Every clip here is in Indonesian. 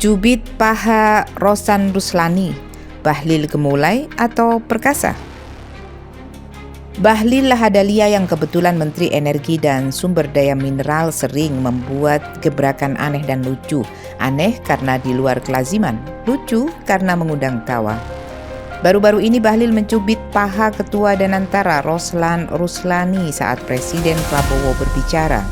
Cubit paha Rosan Ruslani, Bahlil Gemulai atau perkasa? Bahlil Lahadalia yang kebetulan Menteri Energi dan Sumber Daya Mineral sering membuat gebrakan aneh dan lucu. Aneh karena di luar kelaziman, lucu karena mengundang tawa. Baru-baru ini Bahlil mencubit paha Ketua Danantara Rosan Ruslani saat Presiden Prabowo berbicara.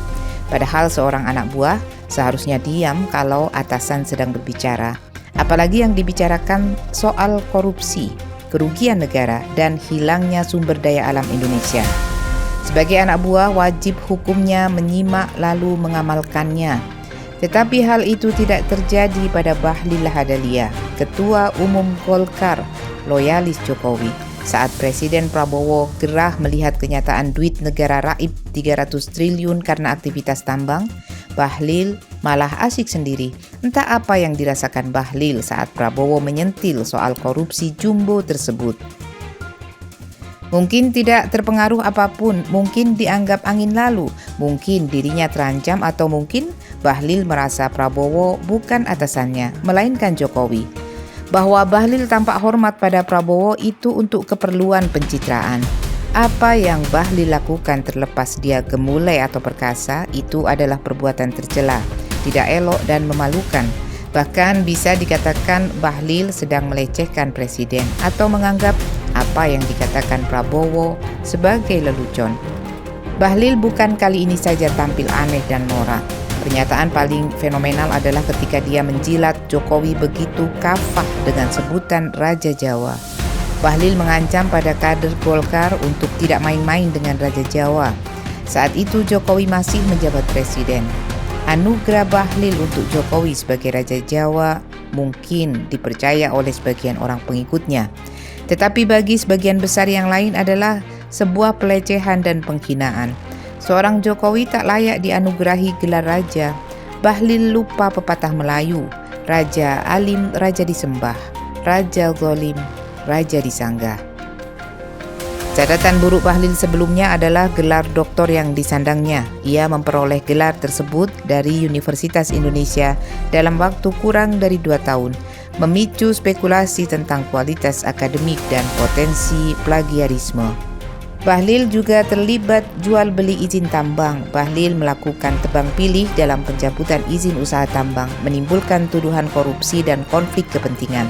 Padahal seorang anak buah seharusnya diam kalau atasan sedang berbicara. Apalagi yang dibicarakan soal korupsi, kerugian negara, dan hilangnya sumber daya alam Indonesia. Sebagai anak buah, wajib hukumnya menyimak lalu mengamalkannya. Tetapi hal itu tidak terjadi pada Bahlil Lahadalia, Ketua Umum Golkar, loyalis Jokowi. Saat Presiden Prabowo gerah melihat kenyataan duit negara raib 300 triliun karena aktivitas tambang, Bahlil malah asyik sendiri. Entah apa yang dirasakan Bahlil saat Prabowo menyentil soal korupsi jumbo tersebut. Mungkin tidak terpengaruh apapun, mungkin dianggap angin lalu, mungkin dirinya terancam, atau mungkin Bahlil merasa Prabowo bukan atasannya, melainkan Jokowi. Bahwa Bahlil tampak hormat pada Prabowo itu untuk keperluan pencitraan. Apa yang Bahlil lakukan terlepas dia gemulai atau perkasa itu adalah perbuatan tercela, tidak elok dan memalukan. Bahkan bisa dikatakan Bahlil sedang melecehkan presiden atau menganggap apa yang dikatakan Prabowo sebagai lelucon. Bahlil bukan kali ini saja tampil aneh dan norak. Pernyataan paling fenomenal adalah ketika dia menjilat Jokowi begitu kafah dengan sebutan Raja Jawa. Bahlil mengancam pada kader Golkar untuk tidak main-main dengan Raja Jawa. Saat itu Jokowi masih menjabat presiden. Anugerah Bahlil untuk Jokowi sebagai Raja Jawa mungkin dipercaya oleh sebagian orang pengikutnya. Tetapi bagi sebagian besar yang lain adalah sebuah pelecehan dan penghinaan. Seorang Jokowi tak layak dianugerahi gelar raja. Bahlil lupa pepatah Melayu, Raja alim, raja disembah, Raja zalim, raja disanggah. Catatan buruk Bahlil sebelumnya adalah gelar doktor yang disandangnya. Ia memperoleh gelar tersebut dari Universitas Indonesia dalam waktu kurang dari 2 tahun, memicu spekulasi tentang kualitas akademik dan potensi plagiarisme. Bahlil juga terlibat jual beli izin tambang. Bahlil melakukan tebang pilih dalam pencabutan izin usaha tambang, menimbulkan tuduhan korupsi dan konflik kepentingan.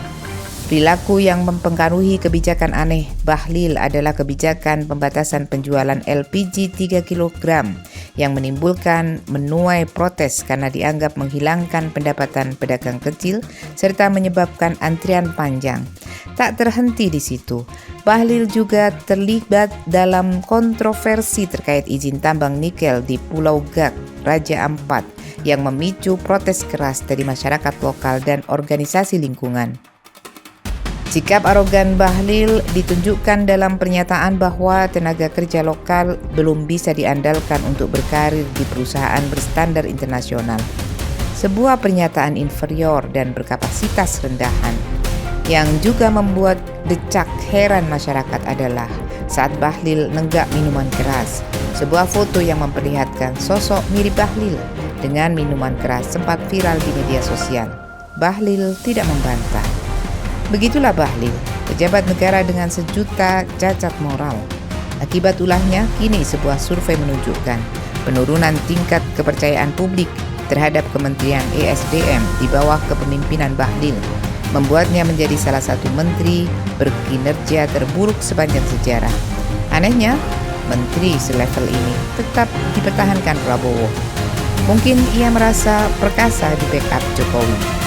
Perilaku yang mempengaruhi kebijakan aneh Bahlil adalah kebijakan pembatasan penjualan LPG 3 kg yang menimbulkan menuai protes karena dianggap menghilangkan pendapatan pedagang kecil serta menyebabkan antrian panjang. Tak terhenti di situ, Bahlil juga terlibat dalam kontroversi terkait izin tambang nikel di Pulau Gak, Raja Ampat, yang memicu protes keras dari masyarakat lokal dan organisasi lingkungan. Sikap arogan Bahlil ditunjukkan dalam pernyataan bahwa tenaga kerja lokal belum bisa diandalkan untuk berkarir di perusahaan berstandar internasional. Sebuah pernyataan inferior dan berkapasitas rendahan. Yang juga membuat decak heran masyarakat adalah saat Bahlil nenggak minuman keras. Sebuah foto yang memperlihatkan sosok mirip Bahlil dengan minuman keras sempat viral di media sosial. Bahlil tidak membantah. Begitulah Bahlil, pejabat negara dengan sejuta cacat moral. Akibat ulahnya, kini sebuah survei menunjukkan penurunan tingkat kepercayaan publik terhadap Kementerian ESDM di bawah kepemimpinan Bahlil, membuatnya menjadi salah satu menteri berkinerja terburuk sepanjang sejarah. Anehnya, menteri selevel ini tetap dipertahankan Prabowo. Mungkin ia merasa perkasa di backup Jokowi.